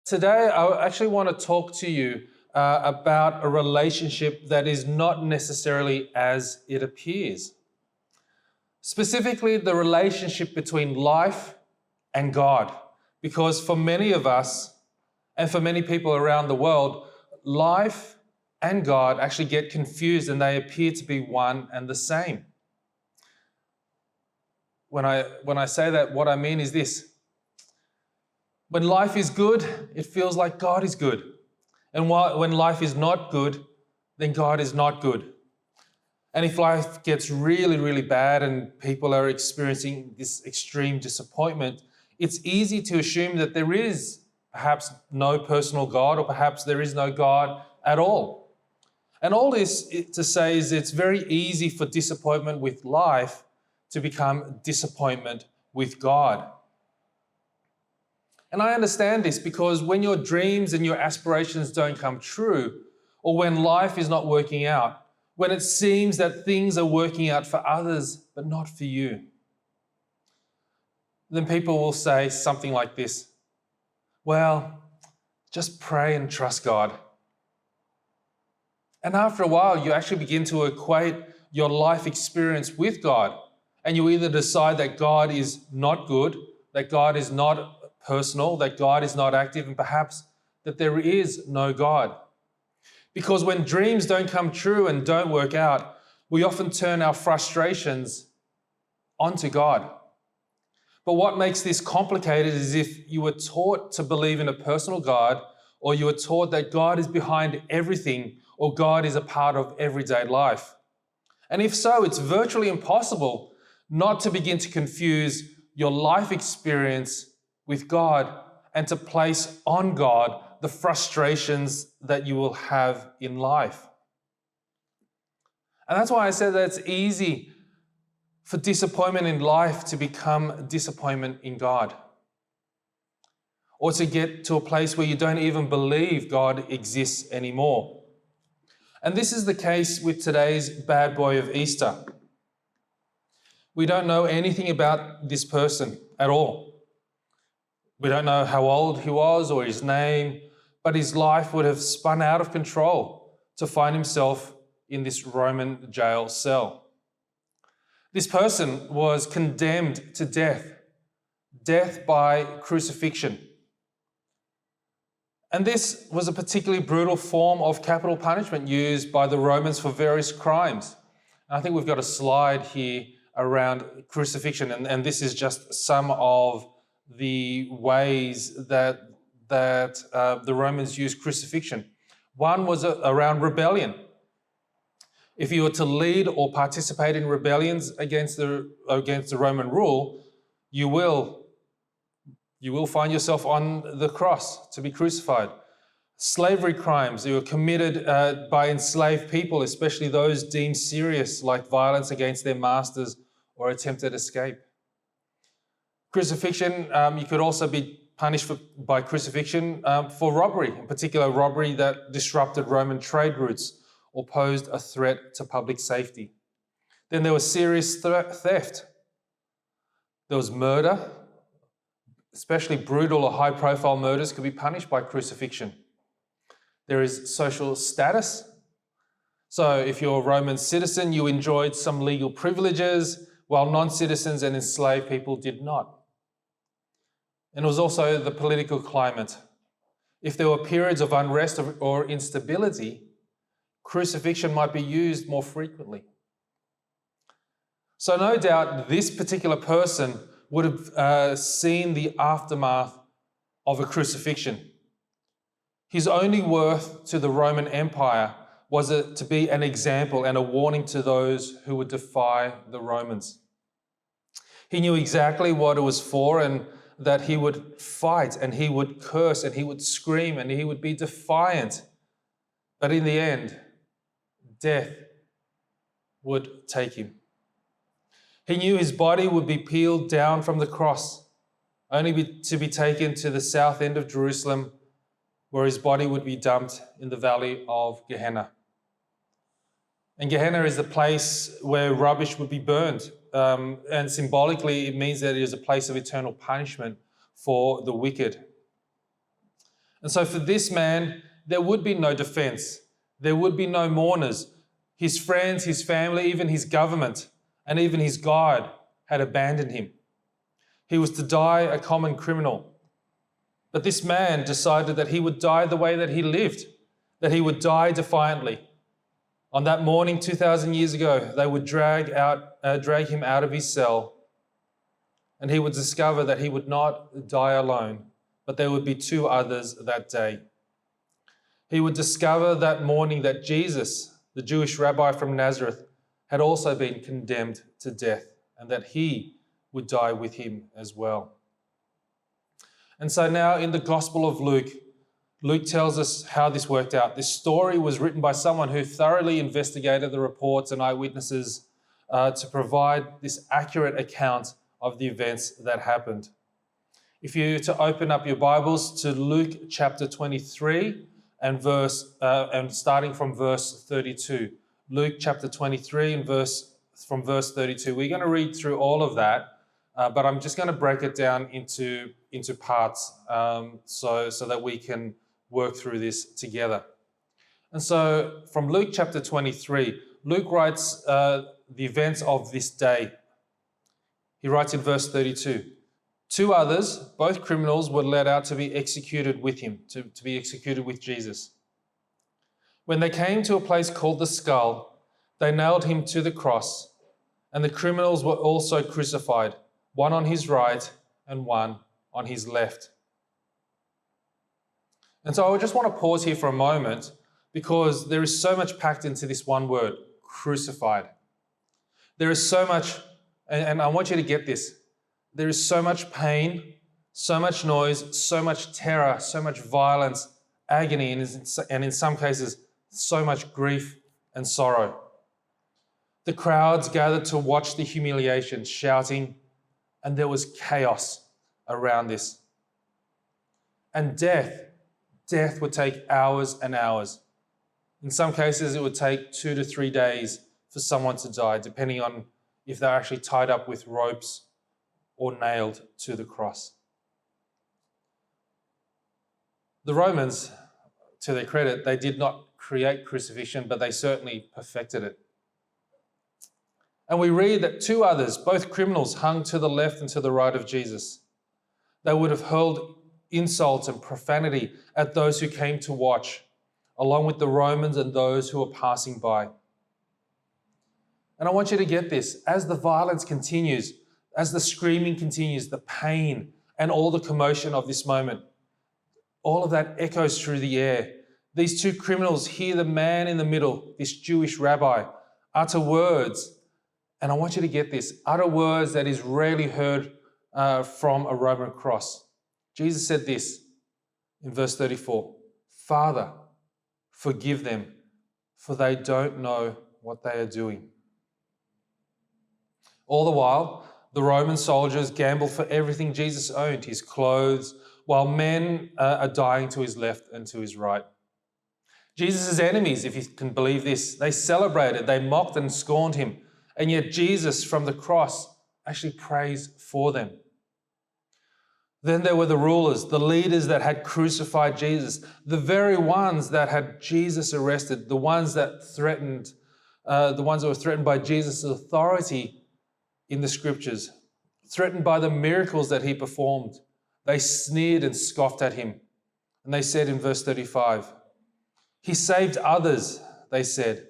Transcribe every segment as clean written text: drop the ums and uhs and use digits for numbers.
Today, I actually want to talk to you about a relationship that is not necessarily as it appears. Specifically, the relationship between life and God. Because for many of us, and for many people around the world, life and God actually get confused and they appear to be one and the same. When I say that, what I mean is this. When life is good, it feels like God is good. And when life is not good, then God is not good. And if life gets really, really bad and people are experiencing this extreme disappointment, it's easy to assume that there is perhaps no personal God, or perhaps there is no God at all. And all this to say is it's very easy for disappointment with life to become disappointment with God. And I understand this because when your dreams and your aspirations don't come true, or when life is not working out, when it seems that things are working out for others but not for you, then people will say something like this: well, just pray and trust God. And after a while, you actually begin to equate your life experience with God. And you either decide that God is not good, that God is not personal, that God is not active, and perhaps that there is no God. Because when dreams don't come true and don't work out, we often turn our frustrations onto God. But what makes this complicated is if you were taught to believe in a personal God, or you were taught that God is behind everything, or God is a part of everyday life. And if so, it's virtually impossible not to begin to confuse your life experience with God and to place on God the frustrations that you will have in life. And that's why I said that it's easy for disappointment in life to become disappointment in God, or to get to a place where you don't even believe God exists anymore. And this is the case with today's bad boy of Easter. We don't know anything about this person at all. We don't know how old he was or his name, but his life would have spun out of control to find himself in this Roman jail cell. This person was condemned to death by crucifixion. And this was a particularly brutal form of capital punishment used by the Romans for various crimes. And I think we've got a slide here around crucifixion, and this is just some of the ways that the Romans used crucifixion. One was around rebellion. If you were to lead or participate in rebellions against the Roman rule, you will find yourself on the cross to be crucified. Slavery crimes that were committed by enslaved people, especially those deemed serious, like violence against their masters or attempted escape. Crucifixion, you could also be punished by crucifixion for robbery, in particular robbery that disrupted Roman trade routes or posed a threat to public safety. Then there was serious theft. There was murder. Especially brutal or high-profile murders could be punished by crucifixion. There is social status. So if you're a Roman citizen, you enjoyed some legal privileges, while non-citizens and enslaved people did not. And it was also the political climate. If there were periods of unrest or instability, crucifixion might be used more frequently. So no doubt this particular person would have seen the aftermath of a crucifixion. His only worth to the Roman Empire was to be an example and a warning to those who would defy the Romans. He knew exactly what it was for, and that he would fight and he would curse and he would scream and he would be defiant. But in the end, death would take him. He knew his body would be peeled down from the cross, only to be taken to the south end of Jerusalem, where his body would be dumped in the valley of Gehenna. And Gehenna is the place where rubbish would be burned. And symbolically, it means that it is a place of eternal punishment for the wicked. And so for this man, there would be no defense. There would be no mourners. His friends, his family, even his government, and even his God had abandoned him. He was to die a common criminal. But this man decided that he would die the way that he lived, that he would die defiantly. On that morning 2,000 years ago, they would drag him out of his cell, and he would discover that he would not die alone, but there would be two others that day. He would discover that morning that Jesus, the Jewish rabbi from Nazareth, had also been condemned to death, and that he would die with him as well. And so now in the Gospel of Luke, Luke tells us how this worked out. This story was written by someone who thoroughly investigated the reports and eyewitnesses to provide this accurate account of the events that happened. If you were to open up your Bibles to Luke chapter 23 and starting from verse 32. Luke chapter 23 and from verse 32. We're going to read through all of that. But I'm just going to break it down into parts so that we can work through this together. And so from Luke chapter 23, Luke writes the events of this day. He writes in verse 32, two others, both criminals, were led out to be executed with him, to be executed with Jesus. When they came to a place called the Skull, they nailed him to the cross, and the criminals were also crucified, one on his right and one on his left. And so I just want to pause here for a moment because there is so much packed into this one word, crucified. There is so much, and I want you to get this, there is so much pain, so much noise, so much terror, so much violence, agony, and in some cases, so much grief and sorrow. The crowds gathered to watch the humiliation, shouting, and there was chaos around this. And death would take hours and hours. In some cases, it would take 2 to 3 days for someone to die, depending on if they're actually tied up with ropes or nailed to the cross. The Romans, to their credit, they did not create crucifixion, but they certainly perfected it. And we read that two others, both criminals, hung to the left and to the right of Jesus. They would have hurled insults and profanity at those who came to watch, along with the Romans and those who were passing by. And I want you to get this. As the violence continues, as the screaming continues, the pain and all the commotion of this moment, all of that echoes through the air. These two criminals hear the man in the middle, this Jewish rabbi, utter words. And I want you to get this, utter words that is rarely heard from a Roman cross. Jesus said this in verse 34, "Father, forgive them, for they don't know what they are doing." All the while, the Roman soldiers gambled for everything Jesus owned, his clothes, while men are dying to his left and to his right. Jesus' enemies, if you can believe this, they celebrated, they mocked and scorned him. And yet Jesus from the cross actually prays for them. Then there were the rulers, the leaders that had crucified Jesus, the very ones that had Jesus arrested, the ones that were threatened by Jesus' authority in the scriptures, threatened by the miracles that he performed. They sneered and scoffed at him. And they said in verse 35, "He saved others," they said.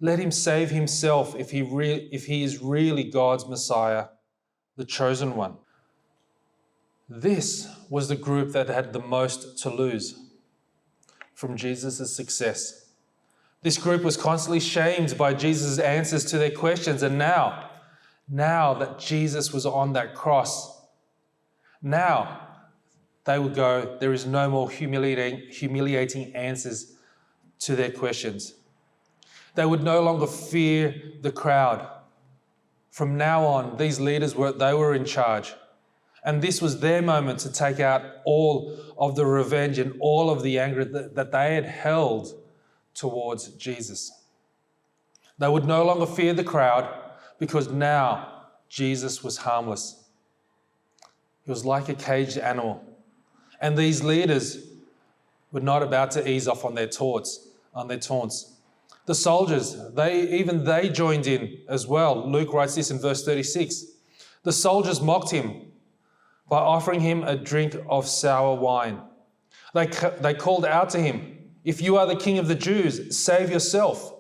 "Let him save himself if he is really God's Messiah, the chosen one." This was the group that had the most to lose from Jesus' success. This group was constantly shamed by Jesus' answers to their questions. And now that Jesus was on that cross, now they would go, there is no more humiliating answers to their questions. They would no longer fear the crowd. From now on, these leaders were in charge. And this was their moment to take out all of the revenge and all of the anger that they had held towards Jesus. They would no longer fear the crowd because now Jesus was harmless. He was like a caged animal. And these leaders were not about to ease off on their taunts. The soldiers, they joined in as well. Luke writes this in verse 36. The soldiers mocked him by offering him a drink of sour wine. They called out to him, "If you are the king of the Jews, save yourself."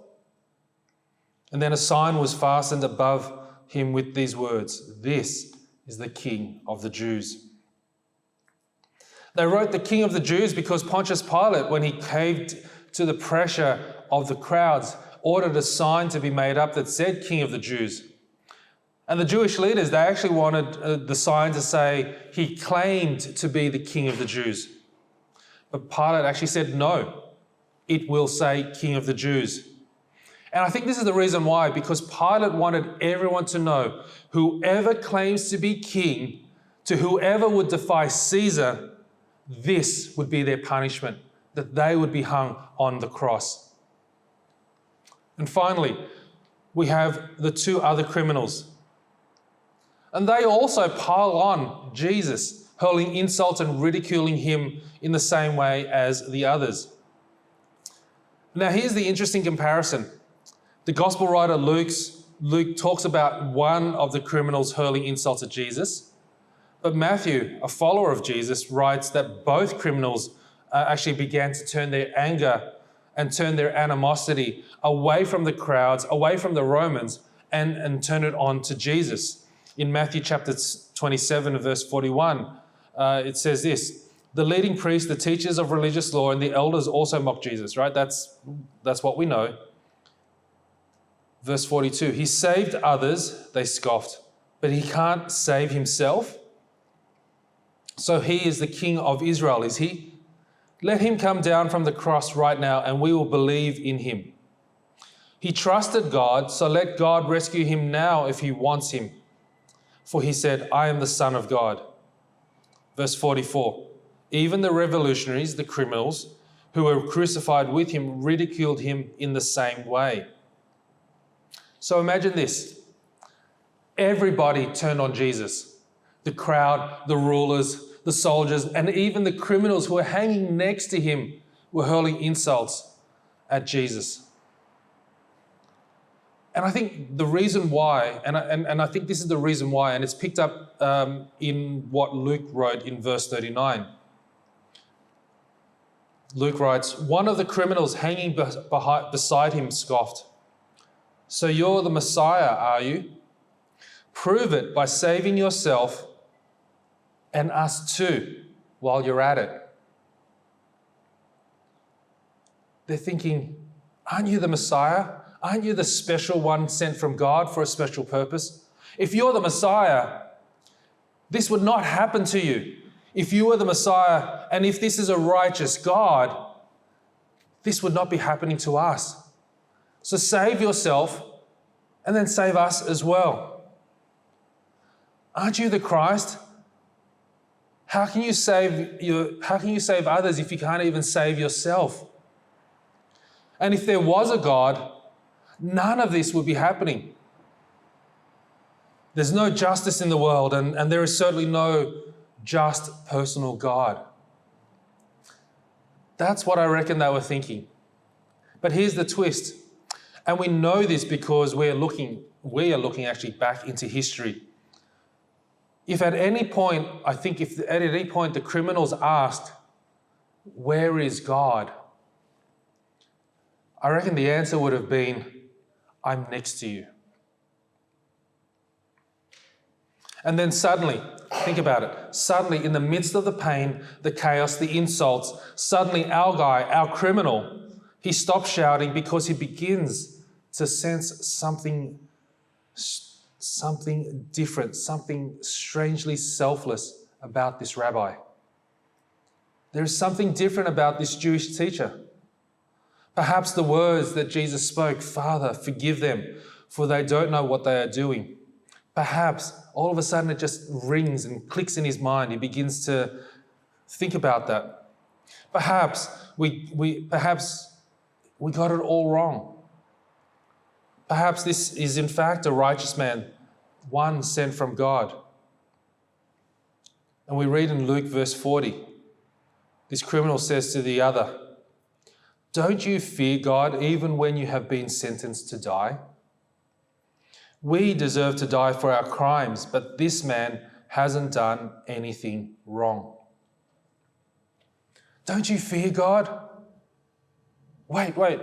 And then a sign was fastened above him with these words, "This is the King of the Jews." They wrote the King of the Jews because Pontius Pilate, when he caved to the pressure of the crowds, ordered a sign to be made up that said King of the Jews. And the Jewish leaders, they actually wanted the sign to say he claimed to be the King of the Jews. But Pilate actually said, no, it will say King of the Jews. And I think this is the reason why, because Pilate wanted everyone to know whoever claims to be king, to whoever would defy Caesar, this would be their punishment, that they would be hung on the cross. And finally, we have the two other criminals. And they also pile on Jesus, hurling insults and ridiculing him in the same way as the others. Now, here's the interesting comparison. The gospel writer Luke talks about one of the criminals hurling insults at Jesus, but Matthew, a follower of Jesus, writes that both criminals actually began to turn their anger and turn their animosity away from the crowds, away from the Romans, and turn it on to Jesus. In Matthew chapter 27, verse 41, it says this, the leading priests, the teachers of religious law, and the elders also mocked Jesus, right? That's what we know. Verse 42, he saved others, they scoffed, but he can't save himself. So he is the King of Israel, is he? Let him come down from the cross right now and we will believe in him. He trusted God, so let God rescue him now if he wants him. For he said, I am the Son of God. Verse 44, even the revolutionaries, the criminals, who were crucified with him, ridiculed him in the same way. So imagine this. Everybody turned on Jesus. The crowd, the rulers, the soldiers, and even the criminals who were hanging next to him were hurling insults at Jesus. And I think the reason why, and I think this is the reason why, and it's picked up in what Luke wrote in verse 39. Luke writes, one of the criminals hanging beside him scoffed, so you're the Messiah, are you? Prove it by saving yourself and us too while you're at it. They're thinking, aren't you the Messiah? Aren't you the special one sent from God for a special purpose? If you're the Messiah, this would not happen to you. If you were the Messiah and if this is a righteous God, this would not be happening to us. So save yourself and then save us as well. Aren't you the Christ? How can you save others if you can't even save yourself? And if there was a God, none of this would be happening. There's no justice in the world, and there is certainly no just personal God. That's what I reckon they were thinking. But here's the twist. And we know this because we are looking actually back into history. If at any point the criminals asked, where is God? I reckon the answer would have been, I'm next to you. And then suddenly, think about it, suddenly in the midst of the pain, the chaos, the insults, suddenly our guy, our criminal, he stops shouting because he begins to sense something different, something strangely selfless about this rabbi. There is something different about this Jewish teacher. Perhaps the words that Jesus spoke, Father, forgive them, for they don't know what they are doing. Perhaps all of a sudden it just rings and clicks in his mind. He begins to think about that. Perhaps we got it all wrong. Perhaps this is in fact a righteous man, one sent from God. And we read in Luke verse 40, This criminal says to the other, "Don't you fear God even when you have been sentenced to die? We deserve to die for our crimes, but this man hasn't done anything wrong." Don't you fear God? Wait.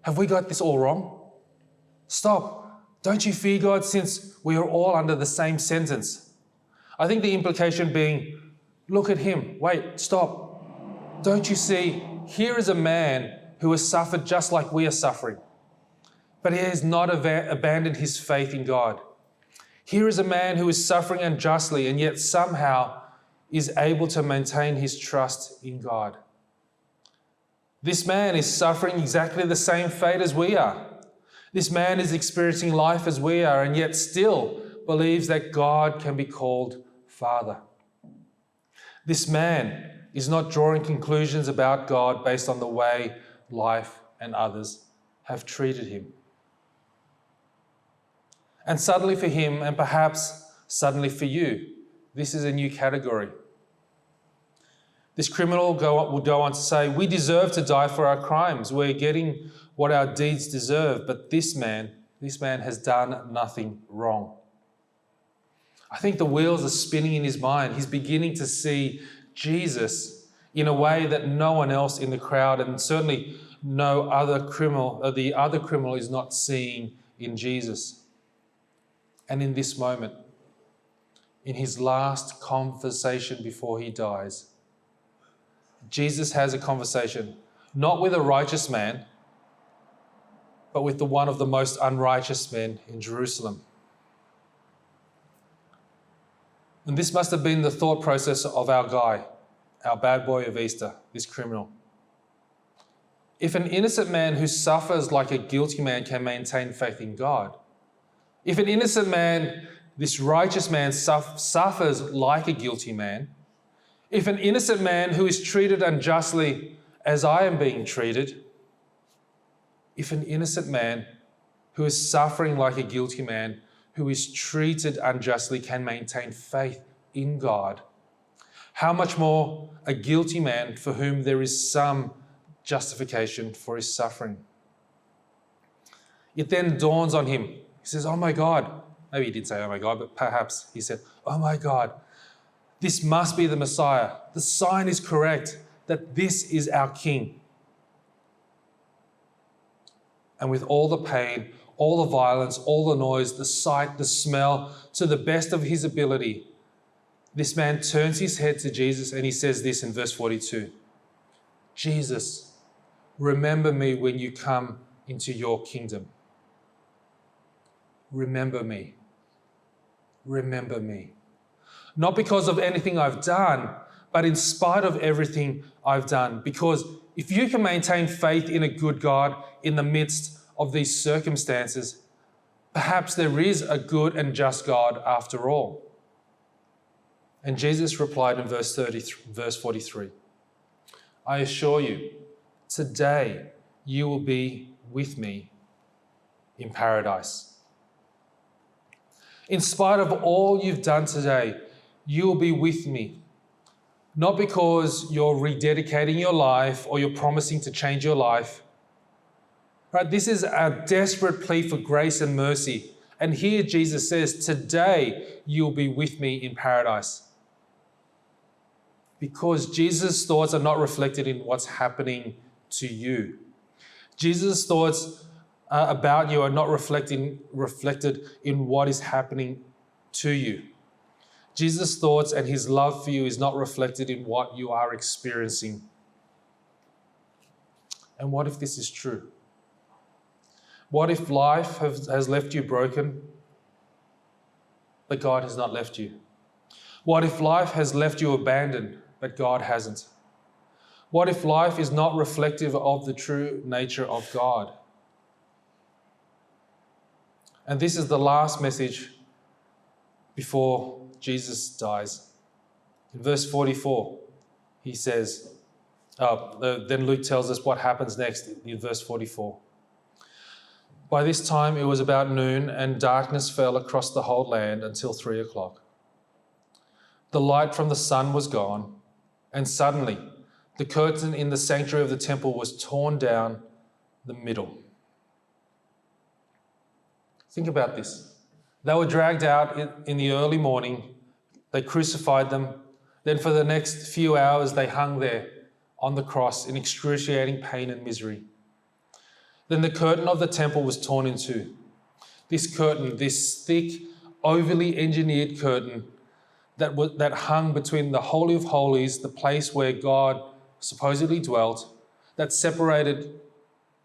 Have we got this all wrong? Stop. Don't you fear God since we are all under the same sentence? I think the implication being, look at him. Wait, stop. Don't you see, here is a man who has suffered just like we are suffering, but he has not abandoned his faith in God. Here is a man who is suffering unjustly and yet somehow is able to maintain his trust in God. This man is suffering exactly the same fate as we are. This man is experiencing life as we are and yet still believes that God can be called Father. This man is not drawing conclusions about God based on the way life and others have treated him. And suddenly for him, and perhaps suddenly for you, this is a new category. This criminal will go on to say, we deserve to die for our crimes. We're getting what our deeds deserve. But this man has done nothing wrong. I think the wheels are spinning in his mind. He's beginning to see Jesus in a way that no one else in the crowd, and certainly the other criminal is not seeing in Jesus. And in this moment, in his last conversation before he dies, Jesus has a conversation, not with a righteous man, but with the one of the most unrighteous men in Jerusalem. And this must have been the thought process of our guy, our bad boy of Easter, this criminal. If an innocent man who suffers like a guilty man can maintain faith in God, if an innocent man, this righteous man, suffers like a guilty man, if an innocent man who is treated unjustly as I am being treated, if an innocent man who is suffering like a guilty man, who is treated unjustly can maintain faith in God, how much more a guilty man for whom there is some justification for his suffering? It then dawns on him. He says, oh my God. Maybe he did say, oh my God, but perhaps he said, oh my God, this must be the Messiah. The sign is correct that this is our King. And with all the pain, all the violence, all the noise, the sight, the smell, to the best of his ability, this man turns his head to Jesus and he says this in verse 42. Jesus, remember me when you come into your kingdom. Remember me. Remember me. Not because of anything I've done, but in spite of everything I've done. Because if you can maintain faith in a good God in the midst of these circumstances, perhaps there is a good and just God after all. And Jesus replied in verse 43, I assure you, today you will be with me in paradise. In spite of all you've done today, you will be with me. Not because you're rededicating your life or you're promising to change your life. Right? This is a desperate plea for grace and mercy. And here Jesus says, today you'll be with me in paradise. Because Jesus' thoughts are not reflected in what's happening to you. Jesus' thoughts about you are not reflected in what is happening to you. Jesus' thoughts and his love for you is not reflected in what you are experiencing. And what if this is true? What if life has left you broken, but God has not left you? What if life has left you abandoned, but God hasn't? What if life is not reflective of the true nature of God? And this is the last message before Jesus dies. In verse 44, he says, then Luke tells us what happens next in verse 44. By this time it was about noon, and darkness fell across the whole land until 3 o'clock. The light from the sun was gone, and suddenly the curtain in the sanctuary of the temple was torn down the middle. Think about this. They were dragged out in the early morning. They crucified them. Then for the next few hours, they hung there on the cross in excruciating pain and misery. Then the curtain of the temple was torn in two. This curtain, this thick, overly engineered curtain that hung between the Holy of Holies, the place where God supposedly dwelt, that separated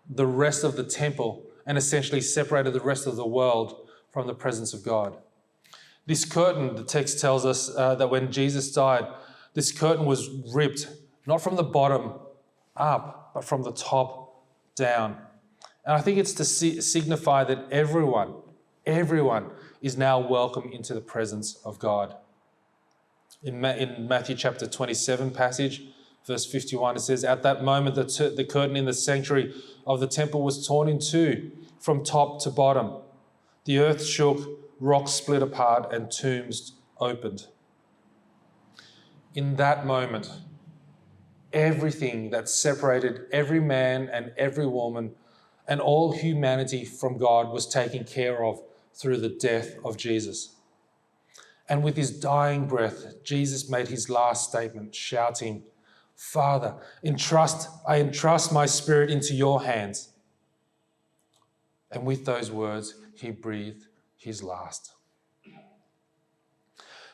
the rest of the temple and essentially separated the rest of the world from the presence of God. This curtain, the text tells us that when Jesus died, this curtain was ripped, not from the bottom up, but from the top down. And I think it's to signify that everyone is now welcome into the presence of God. In Matthew chapter 27 passage, verse 51, it says, "At that moment the curtain in the sanctuary of the temple was torn in two from top to bottom. The earth shook, rocks split apart, and tombs opened." In that moment, everything that separated every man and every woman and all humanity from God was taken care of through the death of Jesus. And with his dying breath, Jesus made his last statement, shouting, "Father, I entrust my spirit into your hands." And with those words, he breathed his last.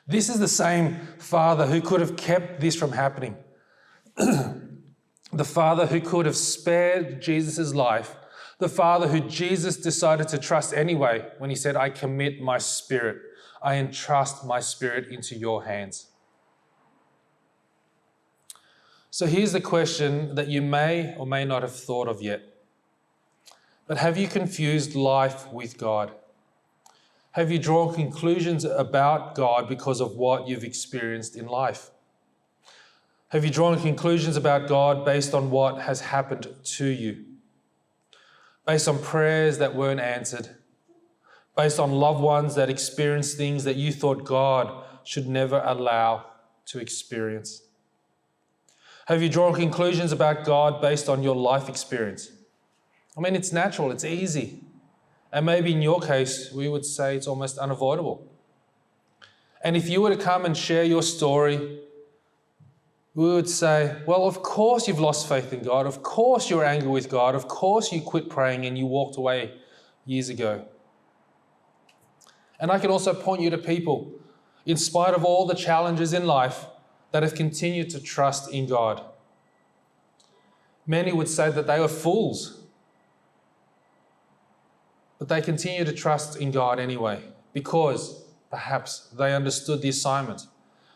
This is the same Father who could have kept this from happening. The Father who could have spared Jesus' life. The Father who Jesus decided to trust anyway when he said, "I commit my spirit. I entrust my spirit into your hands." So here's the question that you may or may not have thought of yet. But have you confused life with God? Have you drawn conclusions about God because of what you've experienced in life? Have you drawn conclusions about God based on what has happened to you? Based on prayers that weren't answered? Based on loved ones that experienced things that you thought God should never allow to experience? Have you drawn conclusions about God based on your life experience? I mean, it's natural, it's easy. And maybe in your case, we would say it's almost unavoidable. And if you were to come and share your story, we would say, well, of course you've lost faith in God. Of course you're angry with God. Of course you quit praying and you walked away years ago. And I can also point you to people, in spite of all the challenges in life, that have continued to trust in God. Many would say that they were fools, but they continue to trust in God anyway, because perhaps they understood the assignment.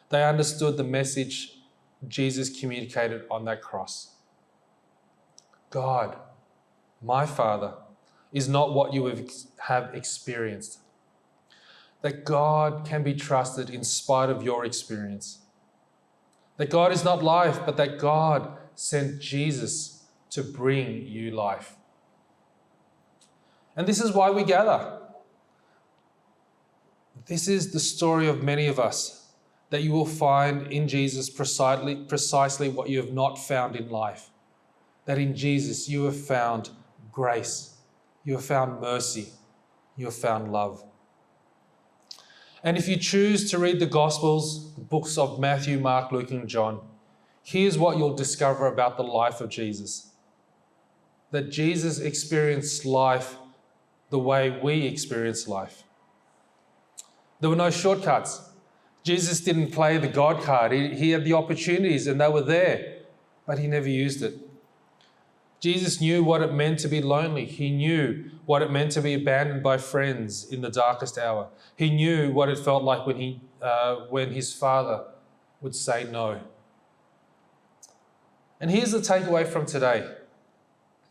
They understood the message Jesus communicated on that cross. God, my Father, is not what you have experienced. That God can be trusted in spite of your experience. That God is not life, but that God sent Jesus to bring you life. And this is why we gather. This is the story of many of us, that you will find in Jesus precisely what you have not found in life. That in Jesus you have found grace, you have found mercy, you have found love. And if you choose to read the Gospels, the books of Matthew, Mark, Luke, and John, here's what you'll discover about the life of Jesus. That Jesus experienced life the way we experience life. There were no shortcuts. Jesus didn't play the God card. He had the opportunities and they were there, but he never used it. Jesus knew what it meant to be lonely. He knew what it meant to be abandoned by friends in the darkest hour. He knew what it felt like when his Father would say no. And here's the takeaway from today.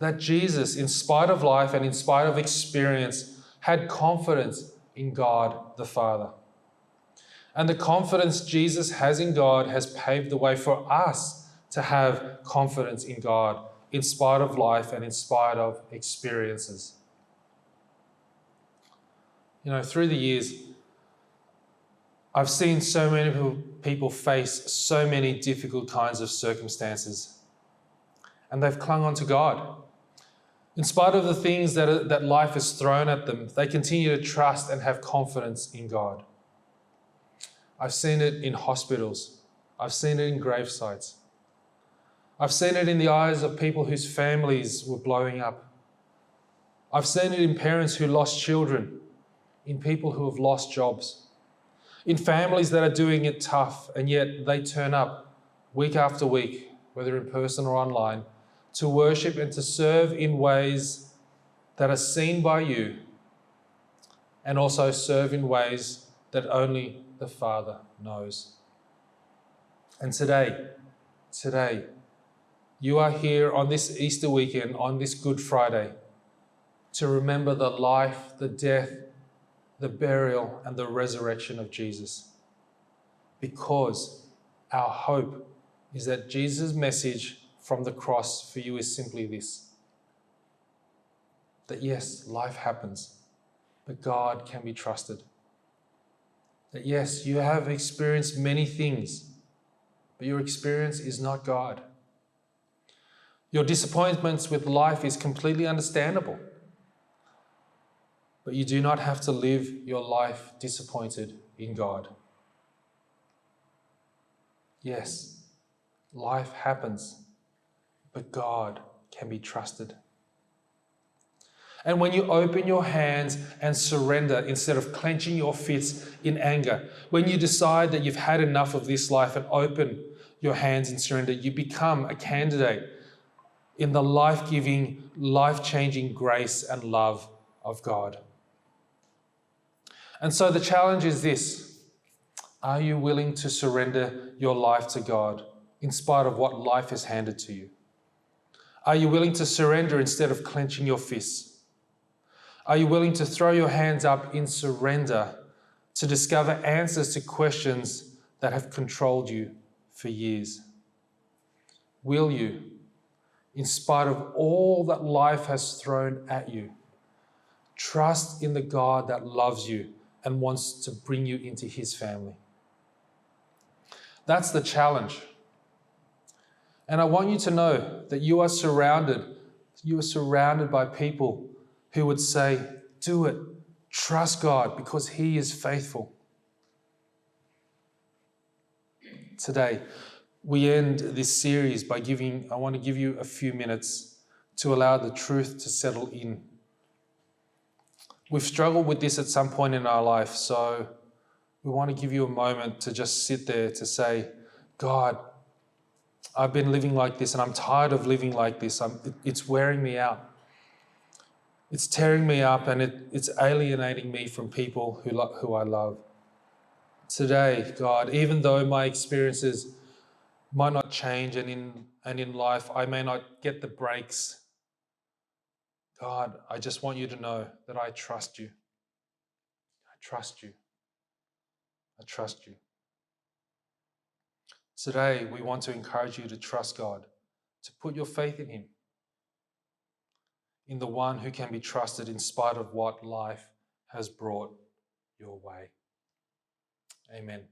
That Jesus, in spite of life and in spite of experience, had confidence in God the Father. And the confidence Jesus has in God has paved the way for us to have confidence in God in spite of life and in spite of experiences. You know, through the years, I've seen so many people face so many difficult kinds of circumstances. and they've clung on to God. In spite of the things that life has thrown at them, they continue to trust and have confidence in God. I've seen it in hospitals. I've seen it in gravesites. I've seen it in the eyes of people whose families were blowing up. I've seen it in parents who lost children, in people who have lost jobs, in families that are doing it tough, and yet they turn up week after week, whether in person or online, to worship and to serve in ways that are seen by you, and also serve in ways that only the Father knows. And today, you are here on this Easter weekend, on this Good Friday, to remember the life, the death, the burial, and the resurrection of Jesus. Because our hope is that Jesus' message from the cross for you is simply this: that yes, life happens, but God can be trusted. That yes, you have experienced many things, but your experience is not God. Your disappointments with life is completely understandable, but you do not have to live your life disappointed in God. Yes, life happens, but God can be trusted. And when you open your hands and surrender instead of clenching your fists in anger, when you decide that you've had enough of this life and open your hands in surrender, you become a candidate in the life-giving, life-changing grace and love of God. And so the challenge is this: are you willing to surrender your life to God in spite of what life has handed to you? Are you willing to surrender instead of clenching your fists? Are you willing to throw your hands up in surrender to discover answers to questions that have controlled you for years? Will you, in spite of all that life has thrown at you, trust in the God that loves you and wants to bring you into his family? That's the challenge. And I want you to know that you are surrounded by people who would say, do it, trust God because he is faithful. Today, we end this series by I want to give you a few minutes to allow the truth to settle in. We've struggled with this at some point in our life, so we want to give you a moment to just sit there to say, God, I've been living like this and I'm tired of living like this. It's wearing me out. It's tearing me up and it's alienating me from people who I love. Today, God, even though my experiences might not change and in life I may not get the breaks, God, I just want you to know that I trust you. I trust you. I trust you. Today, we want to encourage you to trust God, to put your faith in him, in the one who can be trusted in spite of what life has brought your way. Amen.